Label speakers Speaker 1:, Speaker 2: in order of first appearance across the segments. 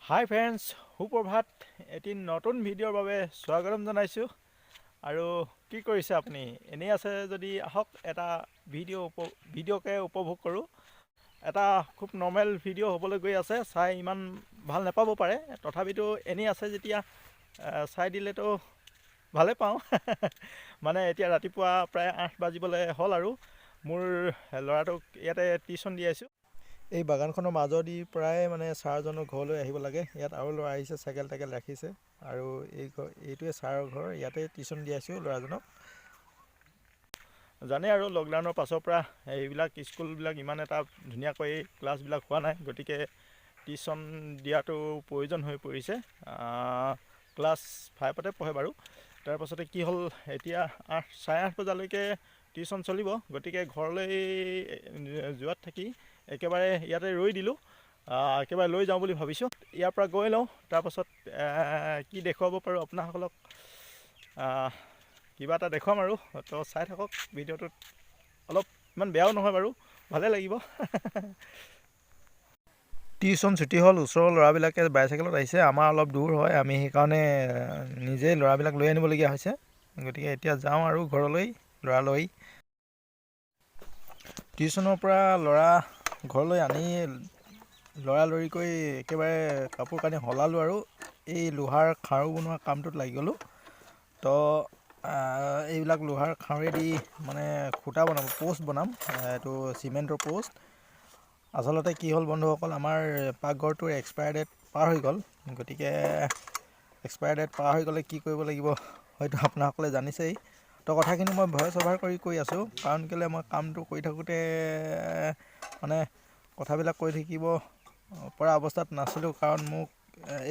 Speaker 1: হাই friends, সুপ্ৰভাত। এটি নতুন ভিডিঅ'ৰ বাবে স্বাগতম জনাইছোঁ। আৰু কি কৰিছে আপুনি? এনেই আছে যদি আহক এটা ভিডিঅ'কে উপভোগ কৰোঁ। এটা খুব নৰ্মেল ভিডিঅ' হ'বলৈ গৈ আছে, চাই ইমান ভাল নাপাব পাৰে, তথাপিতো এনেই আছে যেতিয়া চাই দিলেতো ভালেই পাওঁ। মানে এতিয়া ৰাতিপুৱা প্ৰায় 8 বাজিবলৈ হ'ল আৰু মোৰ ল'ৰাটোক ইয়াতে টিউশ্যন দি আছোঁ। এই বাগানখনৰ মাজেদি প্ৰায় মানে ছাৰজনৰ ঘৰলৈ আহিব লাগে। ইয়াত আৰু ল'ৰা আহিছে, চাইকেল টাইকেল ৰাখিছে, আৰু এইটোৱে ছাৰৰ ঘৰ। ইয়াতে টিউশ্যন দি আছোঁ ল'ৰাজনক। জানে আৰু লকডাউনৰ পাছৰ পৰা এইবিলাক স্কুলবিলাক ইমান এটা ধুনীয়াকৈ ক্লাছবিলাক হোৱা নাই, গতিকে টিউশ্যন দিয়াটো প্ৰয়োজন হৈ পৰিছে। ক্লাছ 5তে পঢ়ে বাৰু। তাৰপাছতে কি হ'ল, এতিয়া 8:30 বজালৈকে টিউশ্যন চলিব, গতিকে ঘৰলৈ যোৱাত থাকি একেবাৰে ইয়াতে ৰৈ দিলোঁ। একেবাৰে লৈ যাওঁ বুলি ভাবিছোঁ। ইয়াৰ পৰা গৈ লওঁ, তাৰপাছত কি দেখুৱাব পাৰোঁ আপোনাসকলক, কিবা এটা দেখুৱাম আৰু। তো চাই থাকক ভিডিঅ'টোত। অলপ ইমান বেয়াও নহয় বাৰু, ভালে লাগিব। টিউশ্যন ছুটি হ'ল, ওচৰৰ ল'ৰাবিলাকে বাইচাইকেলত আহিছে। আমাৰ অলপ দূৰ হয়, আমি সেইকাৰণে নিজেই ল'ৰাবিলাক লৈ আনিবলগীয়া হৈছে। গতিকে এতিয়া যাওঁ আৰু ঘৰলৈ ল'ৰালৈ। টিউশ্যনৰ পৰা ল'ৰা ঘৰলৈ আনি লৰালৰিকৈ একেবাৰে কাপোৰ কানি সলালোঁ আৰু এই লোহাৰ খাৰু বনোৱা কামটোত লাগি গ'লোঁ। তো এইবিলাক লোহাৰ খাৰুৱেদি মানে খুঁটা বনাম, প'ষ্ট বনাম, এইটো চিমেণ্টৰ প'ষ্ট। আচলতে কি হ'ল বন্ধুসকল, আমাৰ পাকঘৰটোৰ এক্সপায়াৰ ডেট পাৰ হৈ গ'ল। গতিকে এক্সপায়াৰ ডেট পাৰ হৈ গ'লে কি কৰিব লাগিব হয়তো আপোনাসকলে জানিছেই। তো কথাখিনি মই ভইচ অভাৰ কৰি কৈ আছোঁ, কাৰণ কেলৈ মই কামটো কৰি থাকোঁতে মানে কথাবিলাক কৈ থাকিব পৰা অৱস্থাত নাছিলোঁ। কাৰণ মোক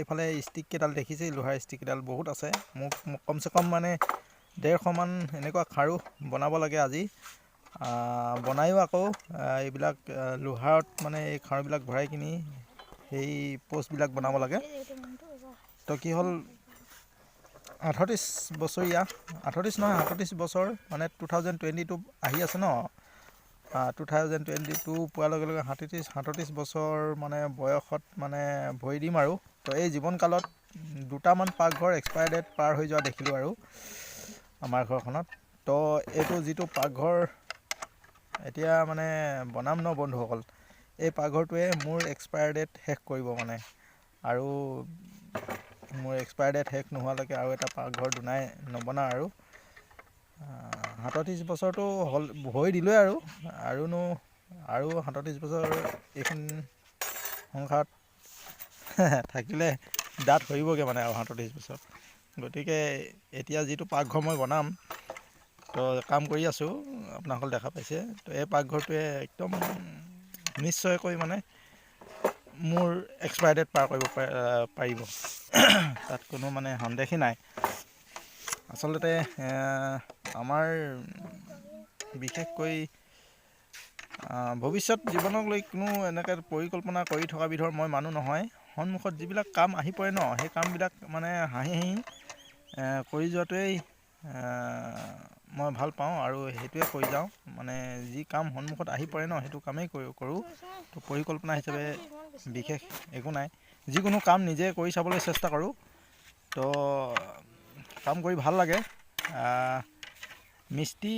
Speaker 1: এইফালে ষ্টিককেইডাল দেখিছেই, লোহাৰ ষ্টিককেইডাল বহুত আছে। মোক কমচে কম মানে 150 মান এনেকুৱা খাৰু বনাব লাগে আজি। বনায়ো আকৌ এইবিলাক লোহাৰত মানে এই খাৰুবিলাক ভৰাই কিনি সেই প'ষ্টবিলাক বনাব লাগে। তো কি হ'ল, 38 বছৰীয়া, 38 নহয় 37 বছৰ, মানে 2022 আহি আছে ন। 2022 পোৱাৰ লগে লগে 37 বছৰ মানে বয়সত মানে ভৰি দিম আৰু। তো এই জীৱনকালত দুটামান পাকঘৰ এক্সপায়াৰ ডেট পাৰ হৈ যোৱা দেখিলোঁ আৰু আমাৰ ঘৰখনত। তো এইটো যিটো পাকঘৰ এতিয়া মানে বনাম ন বন্ধুসকল, এই পাকঘৰটোৱে মোৰ এক্সপায়াৰ ডেট শেষ কৰিব মানে। আৰু মোৰ এক্সপায়াৰ ডেট শেষ নোহোৱালৈকে আৰু এটা পাকঘৰ দুনাই নবনাওঁ আৰু। 37 বছৰটো হ'ল, ভৰি দিলোৱে আৰুনো 37 বছৰ এইখন সংসাৰত থাকিলে দাঁত সৰিবগৈ মানে আৰু 37 বছৰ। গতিকে এতিয়া যিটো পাকঘৰ মই বনাম, তো কাম কৰি আছোঁ, আপোনাসকল দেখা পাইছে। তো এই পাকঘৰটোৱে একদম নিশ্চয়কৈ মানে মোৰ এক্সপায়াৰ ডেট পাৰ কৰিব পাৰিব, তাত কোনো মানে সন্দেহেই নাই। আচলতে আমাৰ বিশেষকৈ ভৱিষ্যত জীৱনক লৈ কোনো এনেকৈ পৰিকল্পনা কৰি থকা বিধৰ মই মানুহ নহয়। সন্মুখত যিবিলাক কাম আহি পৰে ন, সেই কামবিলাক মানে হাঁহি হাঁহি কৰি যোৱাটোৱেই মই ভাল পাওঁ, আৰু সেইটোৱে কৰি যাওঁ। মানে যি কাম সন্মুখত আহি পৰে ন, সেইটো কামেই কৰোঁ। তো পৰিকল্পনা হিচাপে বিশেষ একো নাই, যিকোনো কাম নিজে কৰি চাবলৈ চেষ্টা কৰোঁ। তো কাম কৰি ভাল লাগে। মিস্ত্ৰী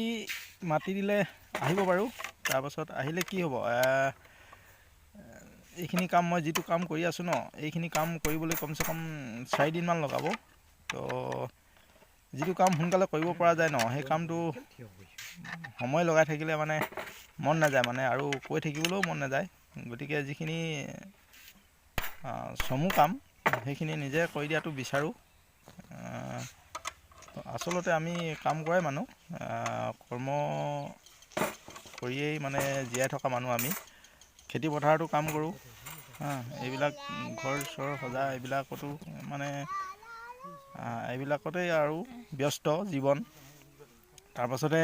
Speaker 1: মাতি দিলে আহিব বাৰু। তাৰপাছত আহিলে কি হ'ব, এইখিনি কাম মই যিটো কাম কৰি আছোঁ ন, এইখিনি কাম কৰিবলৈ কমচে কম 4 দিনমান লগাব। তো যিটো কাম সোনকালে কৰিব পৰা যায় ন, সেই কামটো সময় লগাই থাকিলে মানে মন নাযায়, মানে আৰু কৈ থাকিবলৈও মন নাযায়। গতিকে যিখিনি চমু কাম সেইখিনি নিজে কৰি দিয়াটো বিচাৰোঁ। আচলতে আমি কাম কৰাই মানুহ, কৰ্ম কৰিয়েই মানে জীয়াই থকা মানুহ আমি। খেতি পথাৰতো কাম কৰোঁ, এইবিলাক ঘৰ চৰ সজা এইবিলাকতো মানে এইবিলাকতেই আৰু ব্যস্ত জীৱন। তাৰপাছতে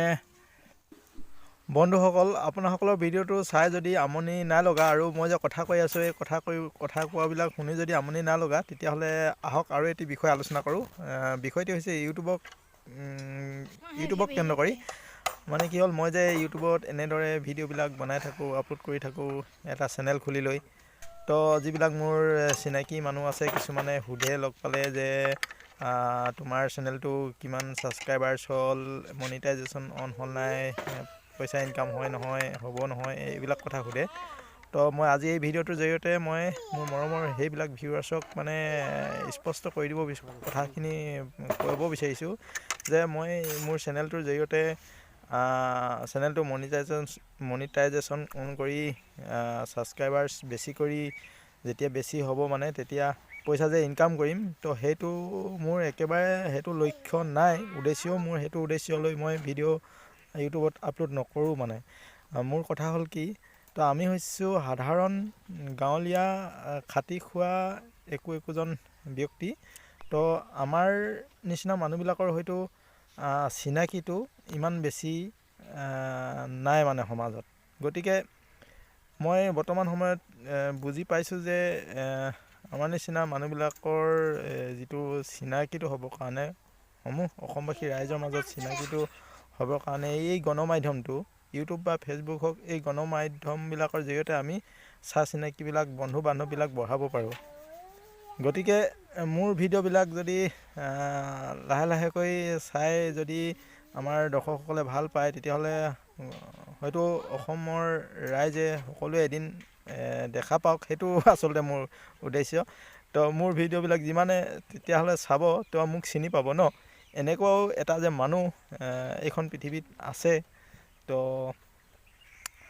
Speaker 1: বন্ধুসকল, আপোনাসকলৰ ভিডিঅ'টো চাই যদি আমনি নাই লগা, আৰু মই যে কথা কৈ আছোঁ, এই কথা কোৱাবিলাক শুনি যদি আমনি নাই লগা, তেতিয়াহ'লে আহক আৰু এটি বিষয় আলোচনা কৰোঁ। বিষয়টি হৈছে ইউটিউবক কেন্দ্ৰ কৰি। মানে কি হ'ল, মই যে ইউটিউবত এনেদৰে ভিডিঅ'বিলাক বনাই থাকোঁ, আপলোড কৰি থাকোঁ এটা চেনেল খুলি লৈ। তো যিবিলাক মোৰ চিনাকি মানুহ আছে কিছুমানে সোধে লগ পালে যে তোমাৰ চেনেলটো কিমান ছাবস্ক্ৰাইবাৰ্ছ হ'ল, মনিটাইজেশ্যন অন হ'ল নাই, পইচা ইনকাম হয় নহয়, হ'ব নহয়, এইবিলাক কথা সোধে। তো মই আজি এই ভিডিঅ'টোৰ জৰিয়তে মই মোৰ মৰমৰ সেইবিলাক ভিউৱাৰ্ছক মানে স্পষ্ট কৰি দিব কথাখিনি ক'ব বিচাৰিছোঁ যে মই মোৰ চেনেলটোৰ জৰিয়তে চেনেলটো মনিটাইজেশ্যন অন কৰি ছাবস্ক্ৰাইবাৰ্ছ বেছি কৰি যেতিয়া বেছি হ'ব মানে তেতিয়া পইচা যে ইনকাম কৰিম, তো সেইটো মোৰ একেবাৰে সেইটো লক্ষ্য নাই, উদ্দেশ্যও মোৰ সেইটো উদ্দেশ্যলৈ মই ভিডিঅ' ইউটিউবত আপলোড নকৰোঁ মানে। মোৰ কথা হ'ল কি, তো আমি হৈছোঁ সাধাৰণ গাঁৱলীয়া খাটি খোৱা একোজন ব্যক্তি। তো আমাৰ নিচিনা মানুহবিলাকৰ হয়তো চিনাকিটো ইমান বেছি নাই মানে সমাজত। গতিকে মই বৰ্তমান সময়ত বুজি পাইছোঁ যে আমাৰ নিচিনা মানুহবিলাকৰ যিটো চিনাকিটো হ'বৰ কাৰণে অসমবাসী ৰাইজৰ মাজত চিনাকিটো হ'বৰ কাৰণে এই গণমাধ্যমটো ইউটিউব বা ফেচবুক হওক, এই গণমাধ্যমবিলাকৰ জৰিয়তে আমি চিনাকিবিলাক বন্ধু বান্ধৱবিলাক বঢ়াব পাৰোঁ। গতিকে মোৰ ভিডিঅ'বিলাক যদি লাহে লাহেকৈ চাই যদি আমাৰ দৰ্শকসকলে ভাল পায়, তেতিয়াহ'লে হয়তো অসমৰ ৰাইজে সকলোৱে এদিন দেখা পাওক, সেইটো আচলতে মোৰ উদ্দেশ্য। তো মোৰ ভিডিঅ'বিলাক যিমানে তেতিয়াহ'লে চাব, তো মোক চিনি পাব ন, এনেকুৱাও এটা যে মানুহ এইখন পৃথিৱীত আছে। তো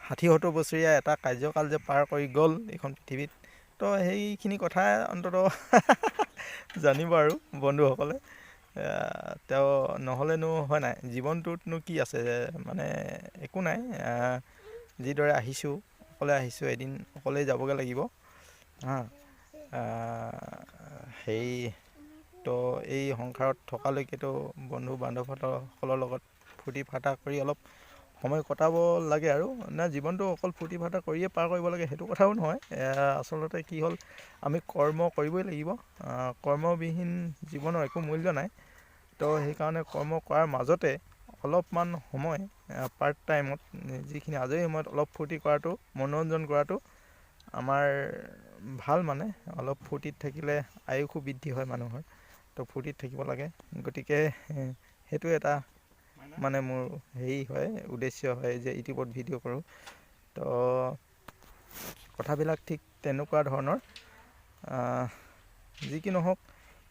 Speaker 1: 60-70 বছৰীয়া এটা কাৰ্যকাল যে পাৰ কৰি গ'ল এইখন পৃথিৱীত, তো সেইখিনি কথা অন্ততঃ জানিব আৰু বন্ধুসকলে। তেওঁ নহ'লেনো হয় নাই, জীৱনটোতনো কি আছে, মানে একো নাই। যিদৰে আহিছোঁ অকলে আহিছোঁ, এদিন অকলেই যাবগৈ লাগিব। তো এই সংসাৰত থকালৈকেতো বন্ধু বান্ধৱসকলৰ লগত ফূৰ্তি ফাৰ্তা কৰি অলপ সময় কটাব লাগে আৰু জীৱনটো অকল ফূৰ্তি ফাৰ্তা কৰিয়ে পাৰ কৰিব লাগে সেইটো কথাও নহয়। আচলতে কি হ'ল, আমি কৰ্ম কৰিবই লাগিব। কৰ্মবিহীন জীৱনৰ একো মূল্য নাই। তো সেইকাৰণে কৰ্ম কৰাৰ মাজতে অলপমান সময় পাৰ্ট টাইমত যিখিনি আজৰি সময়ত অলপ ফূৰ্তি কৰাটো, মনোৰঞ্জন কৰাটো আমাৰ ভাল মানে। অলপ ফূৰ্তিত থাকিলে আয়ুসো বৃদ্ধি হয় মানুহৰ। তো ফূৰ্তিত থাকিব লাগে। গতিকে সেইটো এটা মানে মোৰ হয়, উদ্দেশ্য হয় যে ইউটিউবত ভিডিঅ' কৰোঁ। তো কথাবিলাক ঠিক তেনেকুৱা ধৰণৰ। যি কি নহওক,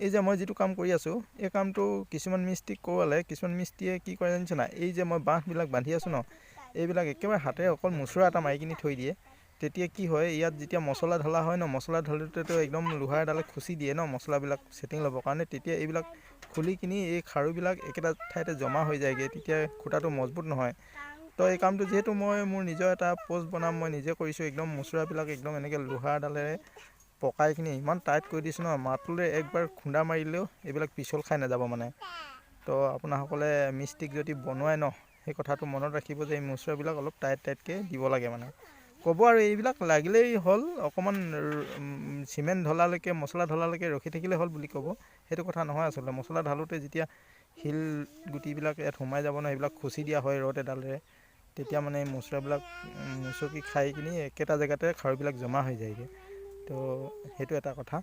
Speaker 1: এই যে মই যিটো কাম কৰি আছোঁ, এই কামটো কিছুমান মিস্ত্ৰীক কৰোৱালে, কিছুমান মিস্ত্ৰীয়ে কি কৰে জানিছে নাই, এই যে মই বাঁহবিলাক বান্ধি আছোঁ ন, এইবিলাক একেবাৰে হাতেৰে অকল মোচোৰা এটা মাৰি কিনি থৈ দিয়ে। তেতিয়া কি হয়, ইয়াত যেতিয়া মছলা ঢলা হয় ন, মছলা ঢলোতেতো একদম লোহাৰ এডালে খুচি দিয়ে ন মছলাবিলাক ছেটিং ল'বৰ কাৰণে, তেতিয়া এইবিলাক খুলি কিনি এই খাৰুবিলাক একেটা ঠাইতে জমা হৈ যায়গৈ, তেতিয়া খুঁটাটো মজবুত নহয়। তো এই কামটো যিহেতু মই মোৰ নিজৰ এটা পোষ্ট বনাম, মই নিজে কৰিছোঁ, একদম মোচোৰাবিলাক একদম এনেকৈ লোহাৰ এডালেৰে পকাই কিনি ইমান টাইট কৰি দিছোঁ ন, মাটোৰে একবাৰ খুন্দা মাৰিলেও এইবিলাক পিছল খাই নাযাব মানে। তো আপোনাসকলে মিস্ত্ৰীক যদি বনোৱাই ন, সেই কথাটো মনত ৰাখিব যে এই মোচোৰাবিলাক অলপ টাইটকৈ দিব লাগে মানে। ক'ব আৰু এইবিলাক লাগিলেই হ'ল, অকণমান চিমেণ্ট ঢলালৈকে, মছলা ঢলালৈকে ৰখি থাকিলে হ'ল বুলি ক'ব। সেইটো কথা নহয় আচলতে। মছলা ঢালোতে যেতিয়া শিল গুটিবিলাক ইয়াত সোমাই যাব ন, সেইবিলাক খুচি দিয়া হয় ৰড এডালেৰে, তেতিয়া মানে এই মোচোৰাবিলাক মোচকি খাই কিনি একেটা জেগাতে খাৰুবিলাক জমা হৈ যায়গৈ। তো সেইটো এটা কথা।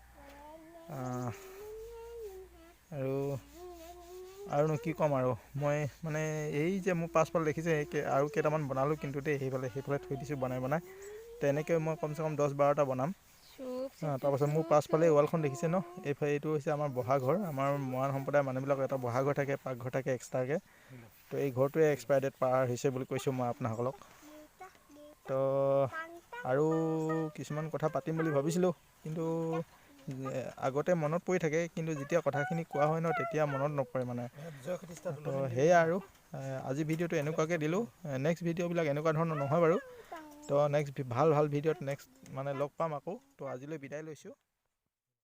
Speaker 1: আৰুনো কি ক'ম আৰু, মই মানে এই যে মোৰ পাছফালে দেখিছে আৰু কেইটামান বনালোঁ কিন্তু দেই, সেইফালে থৈ দিছোঁ বনাই। তো এনেকৈ মই কমচে কম 10-12টা বনাম। তাৰপাছত মোৰ পাছফালে ৱালখন দেখিছে ন, এইটো হৈছে আমাৰ বহাঘৰ। আমাৰ মৰাণ সম্প্ৰদায়ৰ মানুহবিলাকৰ এটা বহাঘৰ থাকে, পাকঘৰ থাকে এক্সট্ৰাকৈ। তো এই ঘৰটোৱে এক্সপায়াৰ ডেট পাৰ হৈছে বুলি কৈছোঁ মই আপোনাসকলক। তো আৰু কিছুমান কথা পাতিম বুলি ভাবিছিলোঁ, কিন্তু আগতে মনত পৰি থাকে, কিন্তু যেতিয়া কথাখিনি কোৱা হয় ন, তেতিয়া মনত নপৰে মানে। তো সেয়াই আৰু আজি ভিডিঅ'টো এনেকুৱাকৈ দিলোঁ। নেক্সট ভিডিঅ'বিলাক এনেকুৱা ধৰণৰ নহয় বাৰু। তো নেক্সট ভাল ভিডিঅ'ত নেক্সট মানে লগ পাম আকৌ। তো আজিলৈ বিদায় লৈছোঁ।